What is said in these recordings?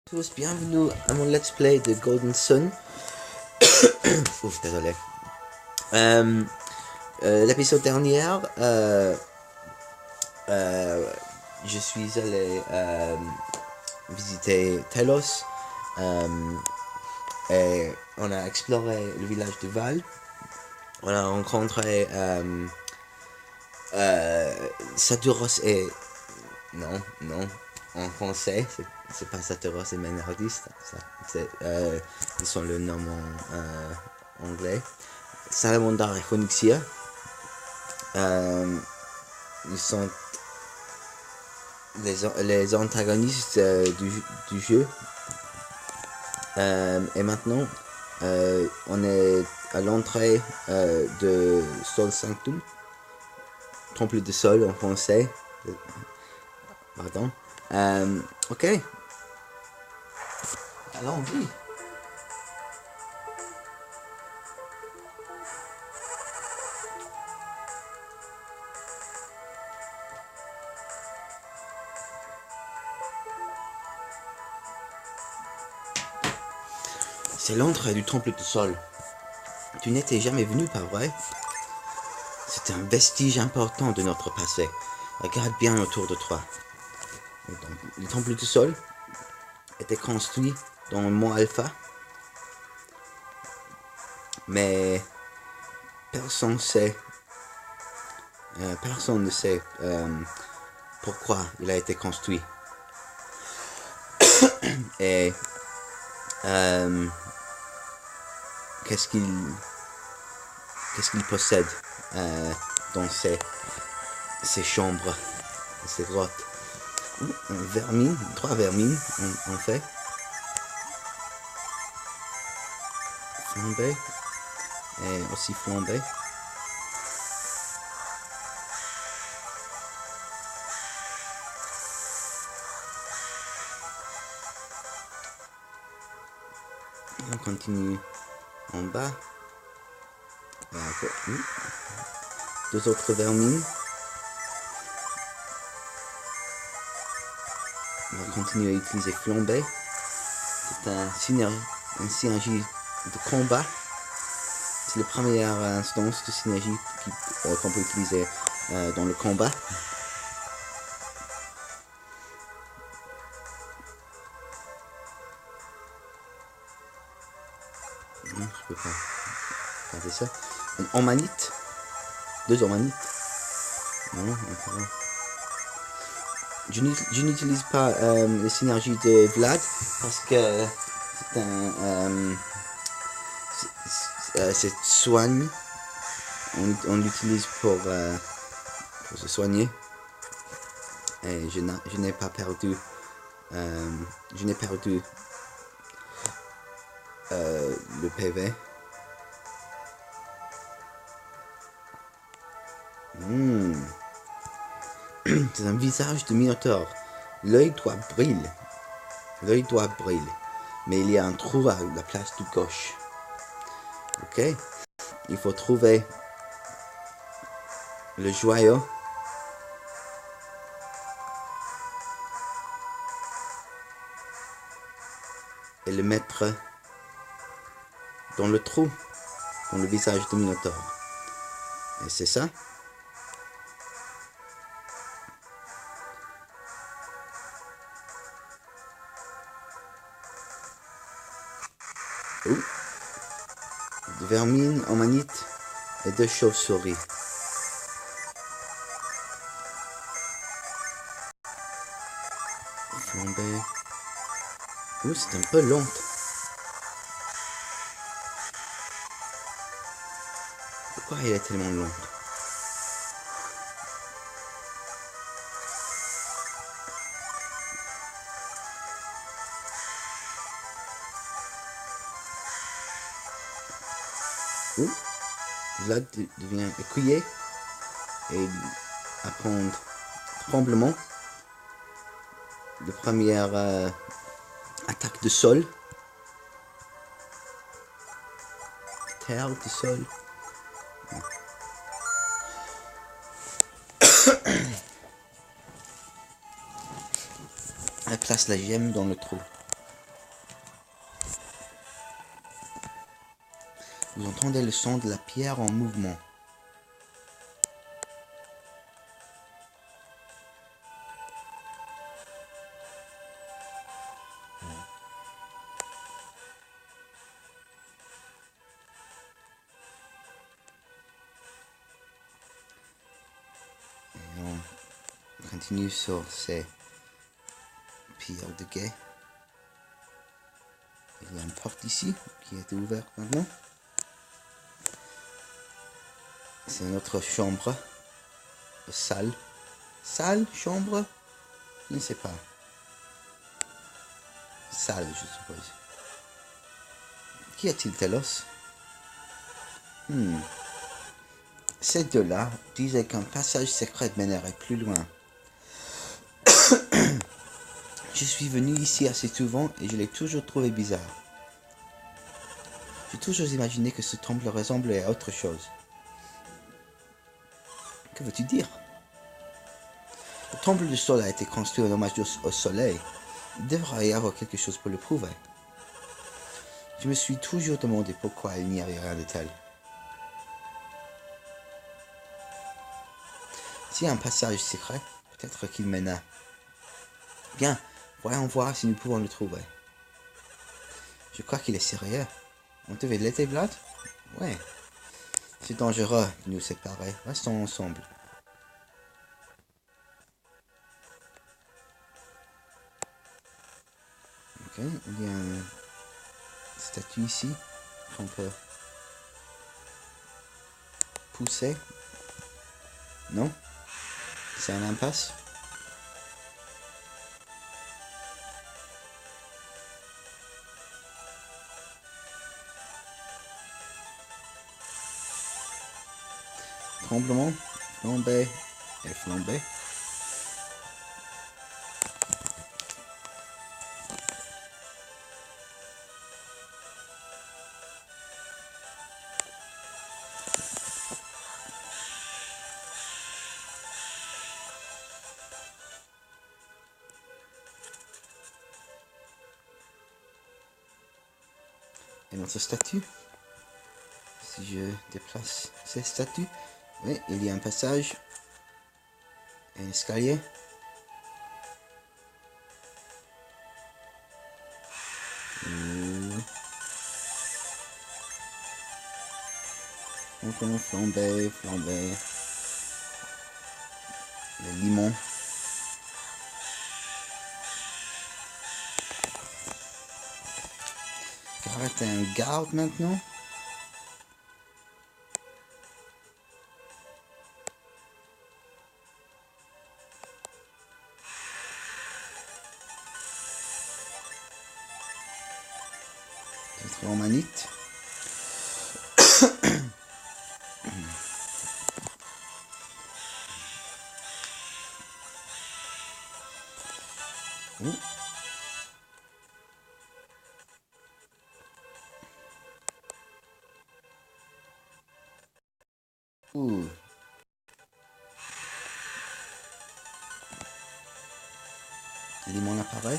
Tous, bienvenue à mon let's play de Golden Sun. Ouf, désolé. L'épisode dernier, je suis allé visiter Telos et on a exploré le village de Val. On a rencontré Saturos et... Non, en français, c'est pas Saturos et Ménardis, ils sont le nom en anglais. Salamandre et Phoenixia. Ils sont les antagonistes du jeu. Et maintenant, on est à l'entrée de Sol Sanctum. Temple de Sol en français. Pardon. Ok. Allons-y. C'est l'entrée du Temple de Sol. Tu n'étais jamais venu, pas vrai? C'est un vestige important de notre passé. Regarde bien autour de toi. Le Temple du Sol était construit dans le mont Alpha. Mais personne ne sait pourquoi il a été construit. Et qu'est-ce qu'il possède dans ces chambres, ces grottes. Vermine, 3 vermines en fait. Flambé et aussi flambé. On continue en bas. Deux autres vermines. On va continuer à utiliser flambé. C'est une synergie de combat. C'est la première instance de synergie qu'on peut utiliser dans le combat. Non, je peux pas regarder ça. Une Omanite. 2 Omanites. Non, encore. Je n'utilise pas les synergies de Vlad parce que c'est soigne. On l'utilise pour se soigner. Et je n'ai pas perdu. Je n'ai perdu le PV. C'est un visage de Minotaure. L'œil droit brille. Mais il y a un trou à la place de gauche. Ok. Il faut trouver le joyau. Et le mettre dans le trou. Dans le visage de Minotaure. Et c'est ça. De vermine, omanite et 2 chauves-souris. Flambé. C'est un peu long. Pourquoi il est tellement long? Là devient écuyer et apprendre tremblement. La première attaque de sol. Terre de sol. Elle place la gemme dans le trou. Vous entendez le son de la pierre en mouvement. Et on continue sur ces pierres de guet. Il y a une porte ici qui a été ouverte maintenant. C'est notre chambre. Salle. Salle, chambre, je ne sais pas. Salle, je suppose. Qu'y a-t-il, Telos? Ces deux-là disaient qu'un passage secret mènerait plus loin. Je suis venu ici assez souvent et je l'ai toujours trouvé bizarre. J'ai toujours imaginé que ce temple ressemblait à autre chose. Que veux-tu dire? Le temple du sol a été construit en hommage au soleil. Il devrait y avoir quelque chose pour le prouver. Je me suis toujours demandé pourquoi il n'y avait rien de tel. S'il y a un passage secret, peut-être qu'il mène à... Bien, voyons voir si nous pouvons le trouver. Je crois qu'il est sérieux. On devait l'aider, Vlad? Ouais. C'est dangereux de nous séparer. Restons ensemble. Ok, il y a une statue ici qu'on peut pousser. Non? C'est un impasse? Tremblement, flambée et flambée. Et notre statue. Si je déplace ces statues, oui, il y a un passage et un escalier. Flambée, flambée. Le limon. Arrête un garde maintenant. Peut-être en manite. Ouh. Le limon apparaît.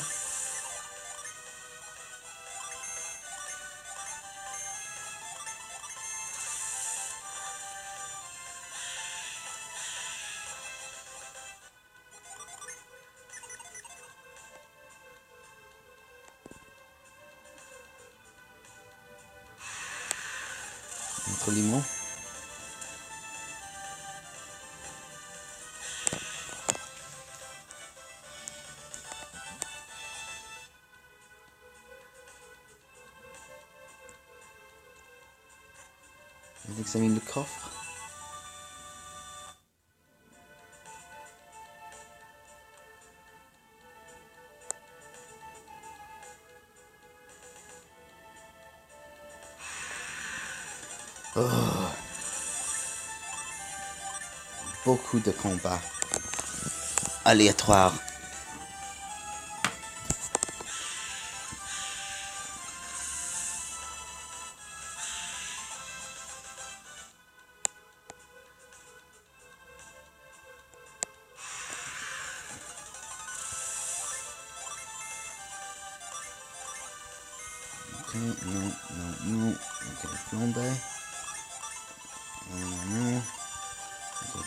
Notre limon. On examine le coffre. Oh. Beaucoup de combats aléatoires. Ok, non, non, non. Ok, flambée.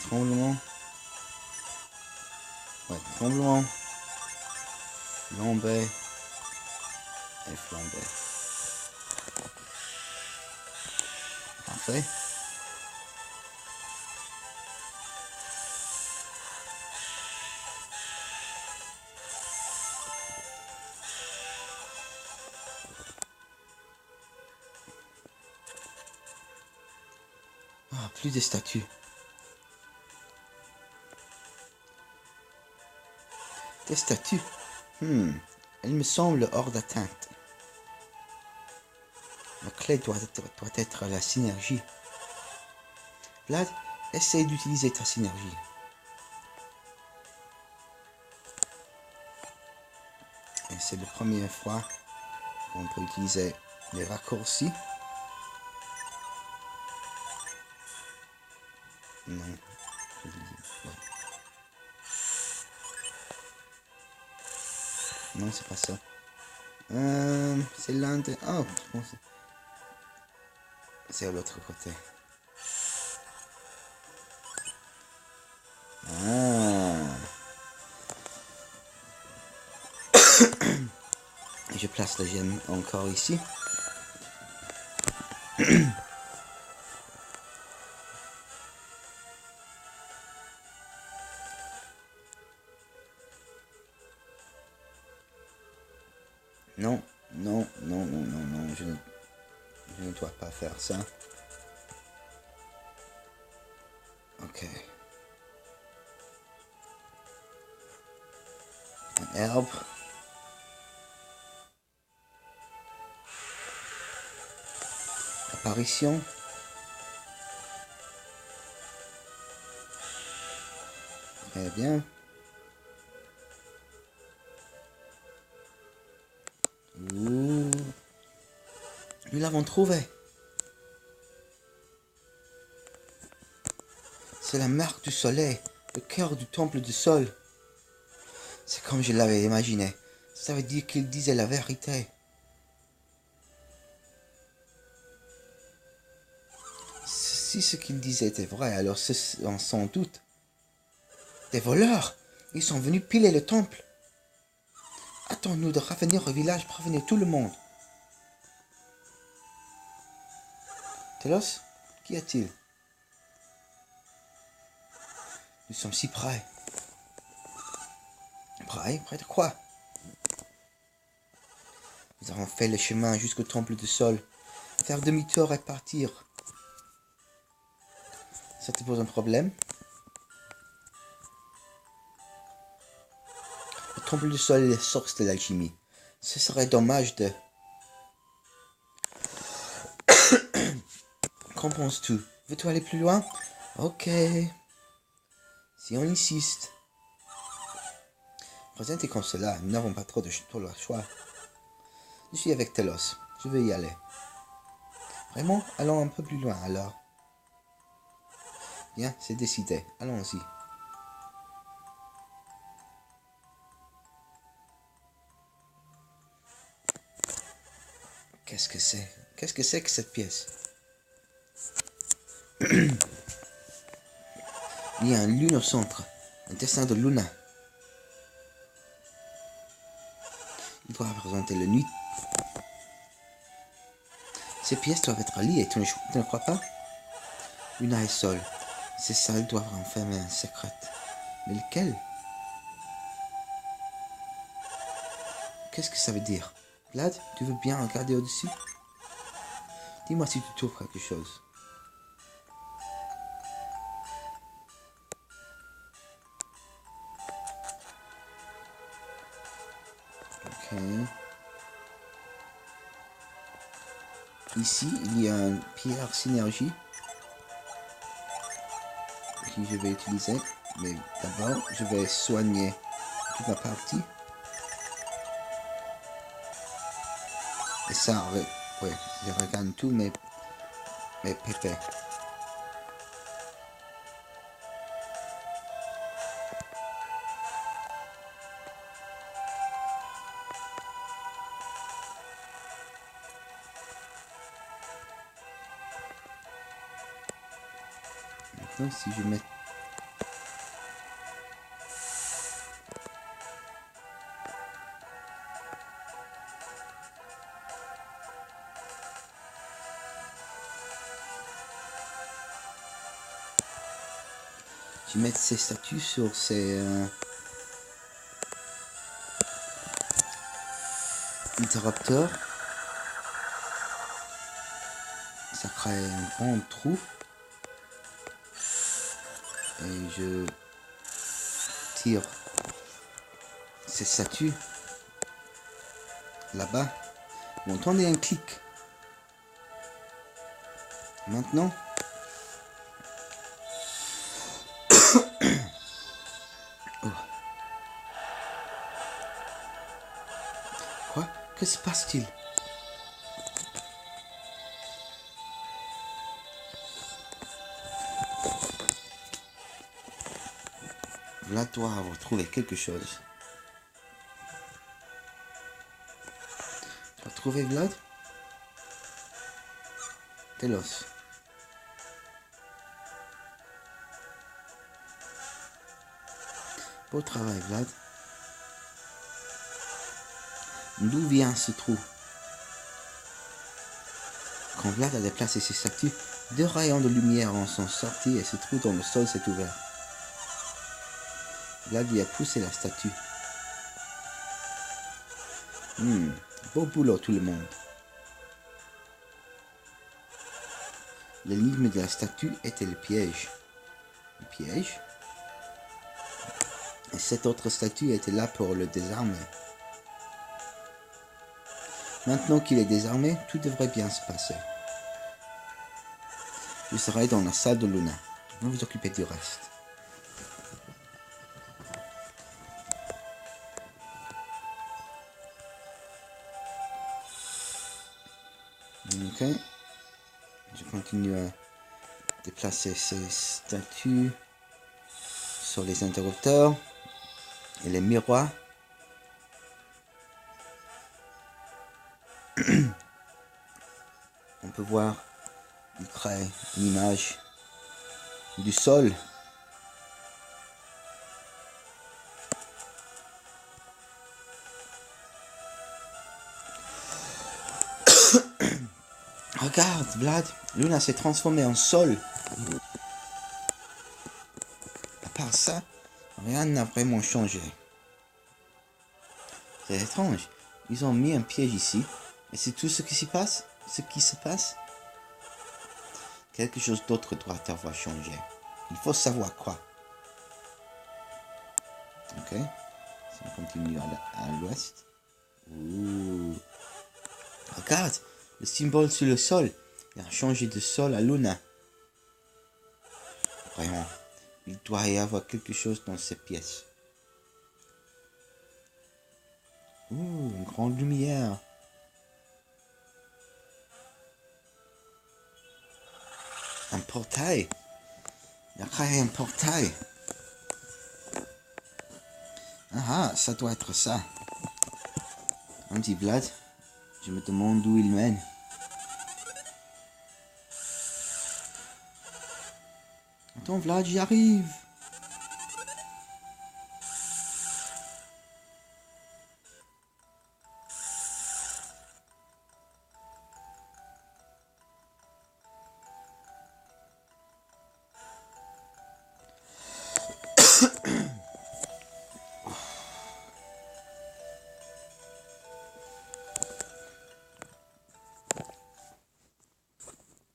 Tremblement. Ouais, tremblement. Flambée. Et flambée. Parfait. Ah, plus de statues. Des statues. Elle me semble hors d'atteinte. La clé doit être la synergie. Vlad, essaye d'utiliser ta synergie. Et c'est la première fois qu'on peut utiliser les raccourcis. Non. Non, c'est pas ça. C'est l'un des... Oh, je pense... C'est à l'autre côté. Ah. Je place la gemme encore ici. Non, non, non, non, non, non, je ne dois pas faire ça. Ok. Un herbe. Apparition. Très bien. Ouh. Nous l'avons trouvé. C'est la marque du soleil, le cœur du temple du sol. C'est comme je l'avais imaginé. Ça veut dire qu'il disait la vérité. Si ce qu'il disait était vrai, alors ce sont sans doute des voleurs. Ils sont venus piler le temple. Attends-nous de revenir au village, prévenir tout le monde. Telos, qu'y a-t-il? Nous sommes si près. Près? Près de quoi? Nous avons fait le chemin jusqu'au temple du sol. Faire demi-tour et partir. Ça te pose un problème? Le temple du sol est la source de l'alchimie. Ce serait dommage de... Qu'en penses-tu? Veux-tu aller plus loin? Ok. Si on insiste. Présenté comme cela, nous n'avons pas trop le choix. Je suis avec Telos. Je vais y aller. Vraiment? Allons un peu plus loin alors. Bien, c'est décidé. Allons-y. Qu'est-ce que c'est? Qu'est-ce que c'est que cette pièce? Il y a une lune au centre. Un dessin de Luna. Il doit représenter la nuit. Ces pièces doivent être liées, tu ne crois pas? Luna et Sol. Ces salles doivent renfermer un secret. Mais lequel? Qu'est-ce que ça veut dire? Vlad, tu veux bien regarder au-dessus? Dis-moi si tu trouves quelque chose. Ok. Ici, il y a une pierre synergie que je vais utiliser. Mais d'abord, je vais soigner toute ma partie. Et ça, ouais, je regarde tous mes pépés. Maintenant, si je mets... Je vais mettre ces statues sur ces interrupteurs. Ça crée un grand trou. Et je tire ces statues là-bas. Vous entendez un clic. Maintenant, oh. Quoi? Que se passe-t-il? Là, doit avoir trouvé quelque chose. Tu as trouvé Vlad? Telos. Beau travail, Vlad. D'où vient ce trou? Quand Vlad a déplacé ses statues, 2 rayons de lumière en sont sortis et ce trou dans le sol s'est ouvert. Vlad lui a poussé la statue. Beau boulot tout le monde. L'énigme de la statue était le piège. Le piège? Et cette autre statue était là pour le désarmer. Maintenant qu'il est désarmé, tout devrait bien se passer. Je serai dans la salle de Luna. Je vais vous occuper du reste. Ok. Je continue à déplacer ces statues sur les interrupteurs et les miroirs. On peut voir, il crée une image du sol. Regarde, Vlad, Luna s'est transformée en sol. À part ça, rien n'a vraiment changé. C'est étrange. Ils ont mis un piège ici. Et c'est tout ce qui s'y passe? Ce qui se passe? Quelque chose d'autre doit avoir changé. Il faut savoir quoi. Ok. Si on continue à l'ouest. Regarde, le symbole sur le sol. Il a changé de sol à Luna. Vraiment, il doit y avoir quelque chose dans cette pièce. Une grande lumière. Un portail. Il a créé un portail. Ah, ça doit être ça. Un petit Vlad. Je me demande où il mène. Attends, Vlad, j'y arrive.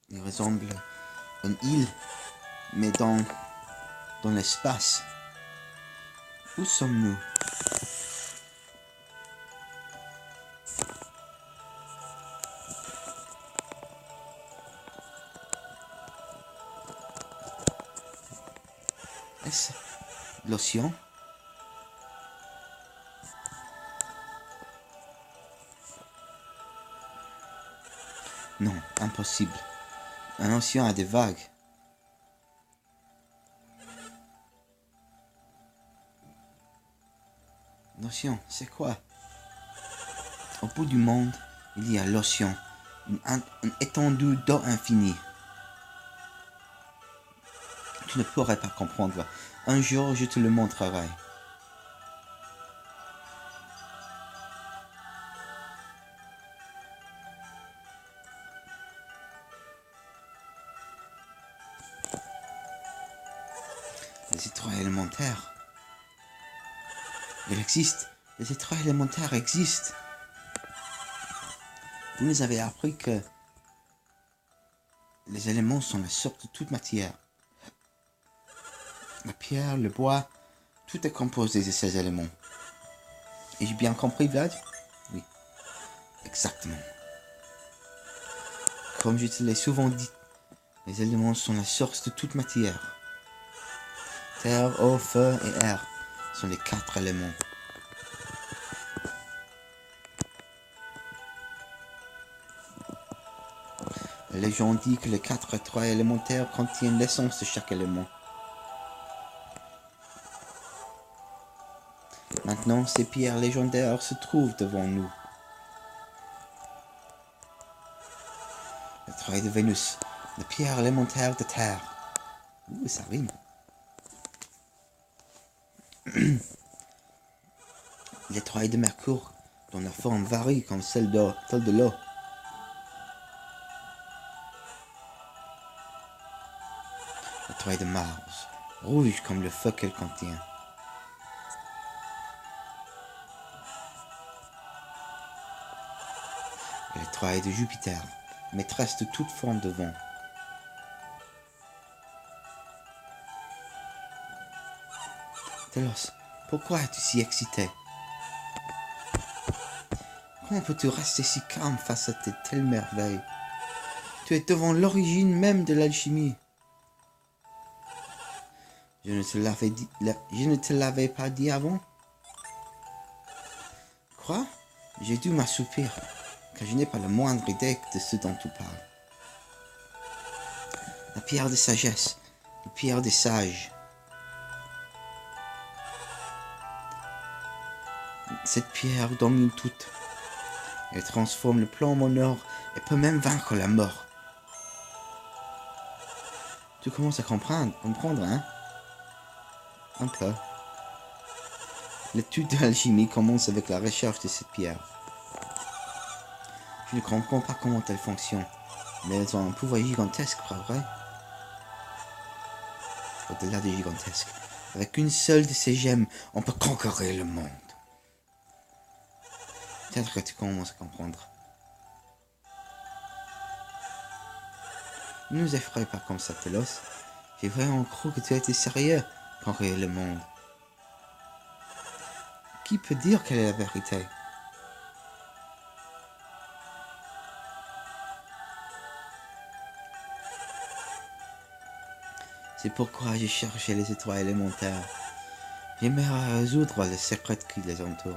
Il ressemble à une île, mais dans l'espace. Où sommes-nous? Est-ce l'océan? Non, impossible. Un océan a des vagues. L'océan, c'est quoi? Au bout du monde, il y a l'océan, une étendue d'eau infinie. Tu ne pourrais pas comprendre. Un jour, je te le montrerai. Les étoiles élémentaires. Il existe. Les étoiles élémentaires existent. Vous nous avez appris que les éléments sont la source de toute matière. La pierre, le bois, tout est composé de ces éléments. Et j'ai bien compris, Vlad? Oui, exactement. Comme je te l'ai souvent dit, les éléments sont la source de toute matière. Terre, eau, feu et air sont les 4 éléments. La légende dit que les 4 étoiles élémentaires contiennent l'essence de chaque élément. Maintenant, ces pierres légendaires se trouvent devant nous. L'étoile de Vénus, la pierre élémentaire de Terre. Ouh, ça rime. L'étoile de Mercure, dont la forme varie comme celle de l'eau. L'étoile de Mars, rouge comme le feu qu'elle contient. Et l'étoile de Jupiter, maîtresse de toute forme de vent. Telos, pourquoi es-tu si excité? Comment peux-tu rester si calme face à de telles merveilles? Tu es devant l'origine même de l'alchimie. Je ne te l'avais pas dit avant. Quoi? J'ai dû m'assoupir, car je n'ai pas la moindre idée de ce dont tu parles. La pierre de sagesse, la pierre des sages. Cette pierre domine toute. Elle transforme le plomb en or et peut même vaincre la mort. Tu commences à comprendre, hein? Un peu. L'étude de l'alchimie commence avec la recherche de cette pierre. Je ne comprends pas comment elle fonctionne, mais elles ont un pouvoir gigantesque, pas vrai? Au-delà de gigantesque, avec une seule de ces gemmes, on peut conquérir le monde. Peut-être que tu commences à comprendre. Ne nous effraie pas comme ça, Telos. J'ai vraiment cru que tu étais sérieux, conquérir le monde. Qui peut dire quelle est la vérité? C'est pourquoi j'ai cherché les étoiles élémentaires. J'aimerais résoudre les secrets qui les entourent.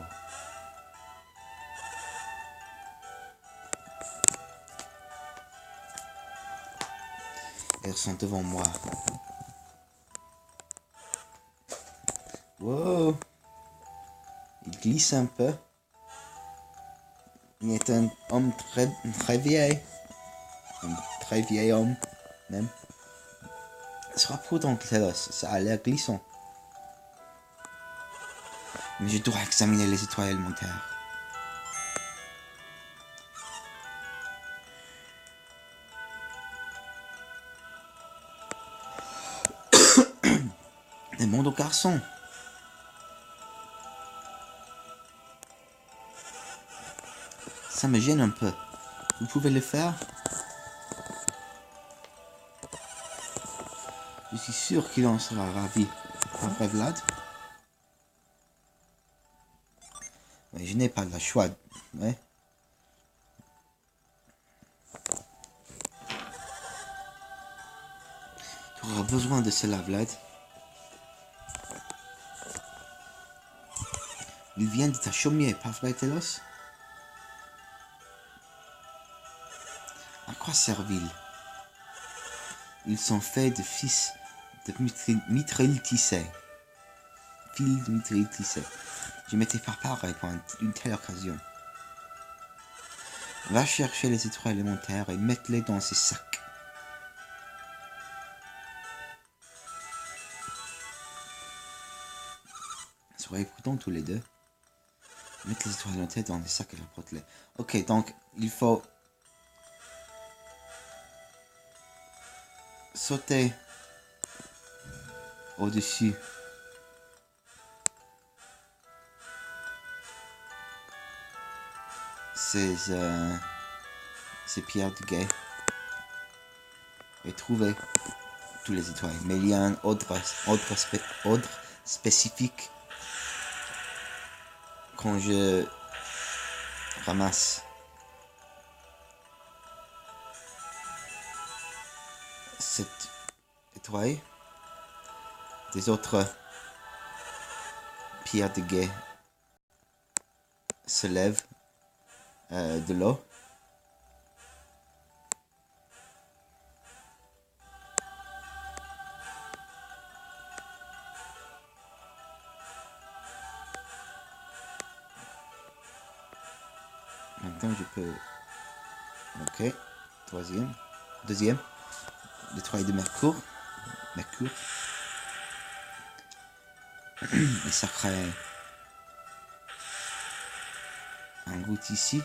Elles sont devant moi. Wow! Il glisse un peu. Il est un homme très vieil. Un très vieil homme, même. Sois prudent, Telos, ça a l'air glissant. Mais je dois examiner les étoiles élémentaires. Demande au garçon. Ça me gêne un peu. Vous pouvez le faire? Je suis sûr qu'il en sera ravi. Pas vrai, Vlad? Mais je n'ai pas le choix. Ouais. Tu auras besoin de cela, Vlad. Il vient de ta chaumière, pas vrai, Telos? À quoi servent-ils? Ils sont faits de fils de mitraille tissée. Fils de mitraille tissée. Je m'étais préparé pour une telle occasion. Va chercher les étoiles élémentaires et mets-les dans ces sacs. Soyez prudents tous les deux. Mettez les étoiles élémentaires dans des sacs et leur porte-les. Ok, donc il faut sauter au-dessus ces pierres de guet et trouver tous les étoiles. Mais il y a un ordre spécifique quand je ramasse cette étoile. Des autres pierres de guet se lèvent de l'eau. Maintenant je peux... Ok. Troisième. Deuxième. L'étoile de Mercure. Et ça crée un goutte ici.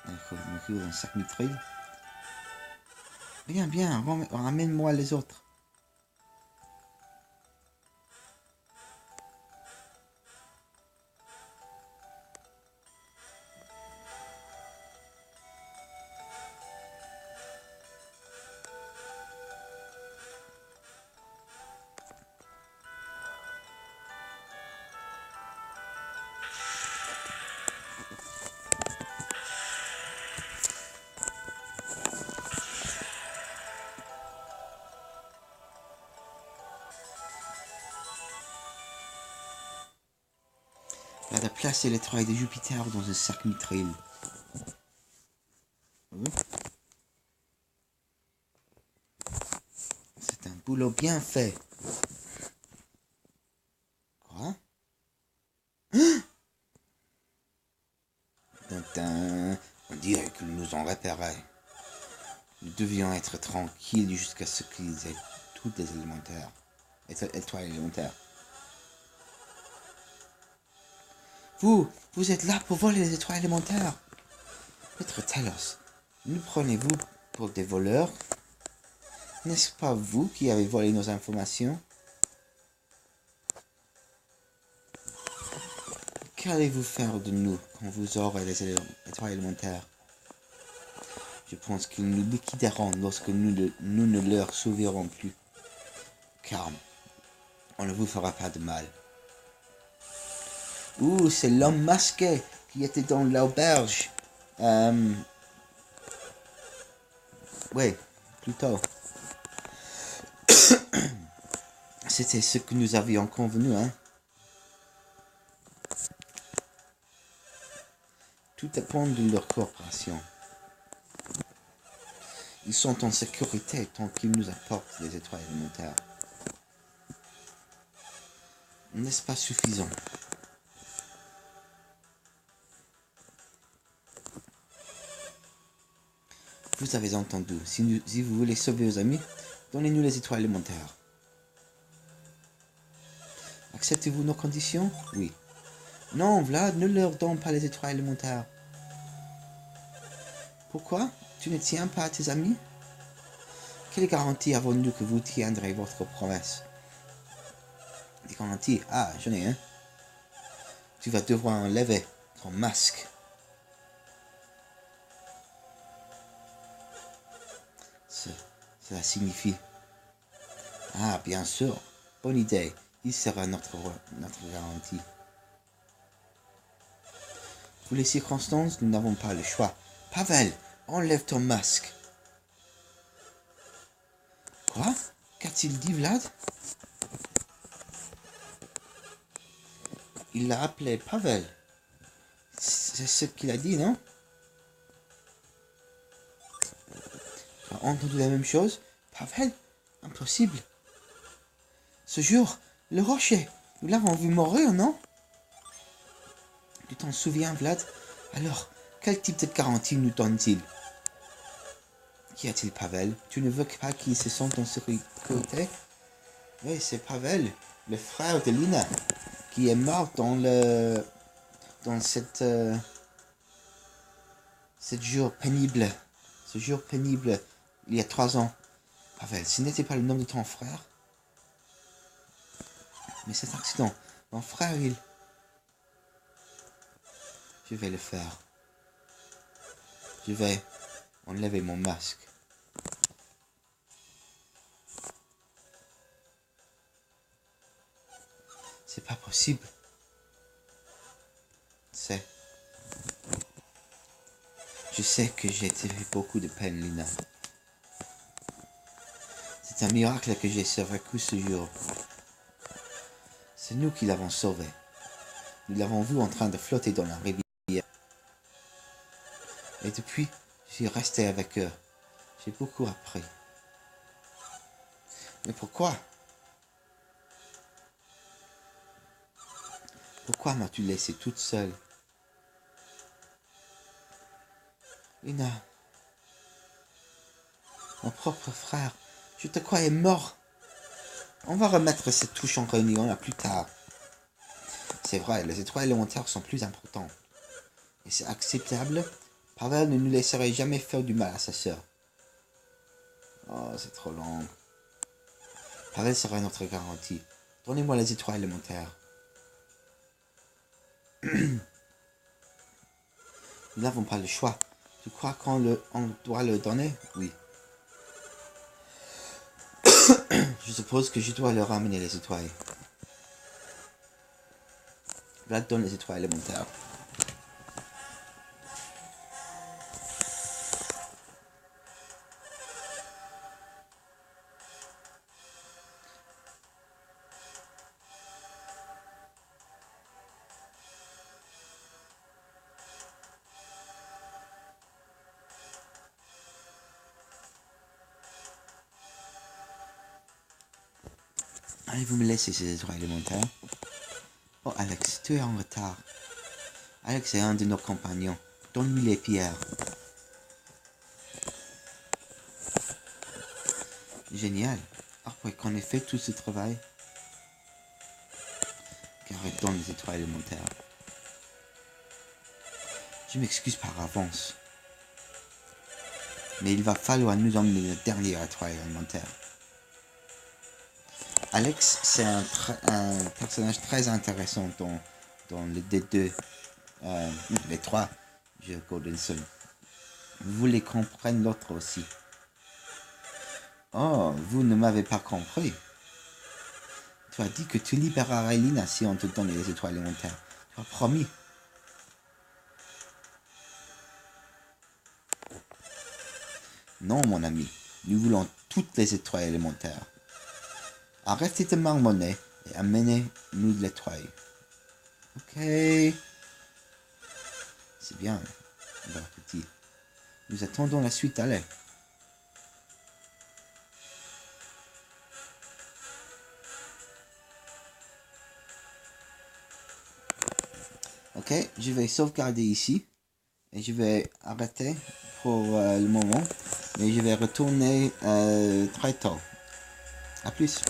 D'accord, Mercure dans 5 mitrailles. Bien, ramène-moi les autres. Elle a placé l'étoile de Jupiter dans un cercle mitraille. C'est un boulot bien fait. Quoi? On dirait qu'ils nous ont repérés. Nous devions être tranquilles jusqu'à ce qu'ils aient toutes les élémentaires. Étoiles élémentaires. Vous êtes là pour voler les étoiles élémentaires. Maître Talos, nous prenez-vous pour des voleurs? N'est-ce pas vous qui avez volé nos informations? Qu'allez-vous faire de nous quand vous aurez les étoiles élémentaires? Je pense qu'ils nous liquideront lorsque nous ne leur sauverons plus. Car on ne vous fera pas de mal. C'est l'homme masqué qui était dans l'auberge. Oui, plutôt. C'était ce que nous avions convenu, hein. Tout dépend de leur coopération. Ils sont en sécurité tant qu'ils nous apportent les étoiles élémentaires. N'est-ce pas suffisant? Vous avez entendu. Si vous voulez sauver vos amis, donnez-nous les étoiles élémentaires. Acceptez-vous nos conditions? Oui. Non, Vlad, ne leur donne pas les étoiles élémentaires. Pourquoi? Tu ne tiens pas à tes amis? Quelle garantie avons-nous que vous tiendrez votre promesse? Des garanties? Ah, j'en ai un. Tu vas devoir enlever ton masque. Cela signifie... Ah, bien sûr. Bonne idée. Il sera notre garantie. Pour les circonstances, nous n'avons pas le choix. Pavel, enlève ton masque. Quoi? Qu'a-t-il dit, Vlad? Il l'a appelé Pavel. C'est ce qu'il a dit, non? Tu as entendu la même chose? Pavel? Impossible. Ce jour, le rocher, nous l'avons vu mourir, non? Tu t'en souviens, Vlad? Alors, quel type de garantie nous donne-t-il? Qu'y a-t-il, Pavel? Tu ne veux pas qu'ils se sentent en sécurité? Oui, c'est Pavel, le frère de Lina, qui est mort dans cette jour pénible. Ce jour pénible, il y a 3 ans. Pavel, ce n'était pas le nom de ton frère? Mais cet accident, mon frère, il... Je vais le faire. Je vais enlever mon masque. C'est pas possible. Je sais que j'ai fait beaucoup de peine, Lina. C'est un miracle que j'ai survécu ce jour. C'est nous qui l'avons sauvé. Nous l'avons vu en train de flotter dans la rivière. Et depuis, je suis resté avec eux. J'ai beaucoup appris. Mais pourquoi? Pourquoi m'as-tu laissé toute seule? Lina, mon propre frère, je te croyais mort. On va remettre cette touche en réunion là plus tard. C'est vrai, les étoiles élémentaires sont plus importantes. Et c'est acceptable. Pavel ne nous laisserait jamais faire du mal à sa sœur. Oh, c'est trop long. Pavel sera notre garantie. Donnez-moi les étoiles élémentaires. Nous n'avons pas le choix. Tu crois qu'on doit le donner? Oui. Je suppose que je dois leur ramener les étoiles. Vlad donne les étoiles élémentaires. Allez, vous me laissez ces étoiles élémentaires. Oh, Alex, tu es en retard. Alex est un de nos compagnons. Donne-lui les pierres. Génial. Après qu'on ait fait tout ce travail, Garrett donne les étoiles élémentaires. Je m'excuse par avance. Mais il va falloir nous emmener la dernière étoile élémentaire. Alex, c'est un personnage très intéressant dans les deux, les 3 jeux Golden Sun. Vous voulez comprendre l'autre aussi. Oh, vous ne m'avez pas compris. Tu as dit que tu libérerais Lina si on te donne les étoiles élémentaires. Tu as promis. Non, mon ami. Nous voulons toutes les étoiles élémentaires. Arrêtez de marmonner et amenez-nous l'étoile. Ok. C'est bien. Alors, petit. Nous attendons la suite, allez. Ok, je vais sauvegarder ici. Et je vais arrêter pour le moment. Mais je vais retourner très tôt. A plus.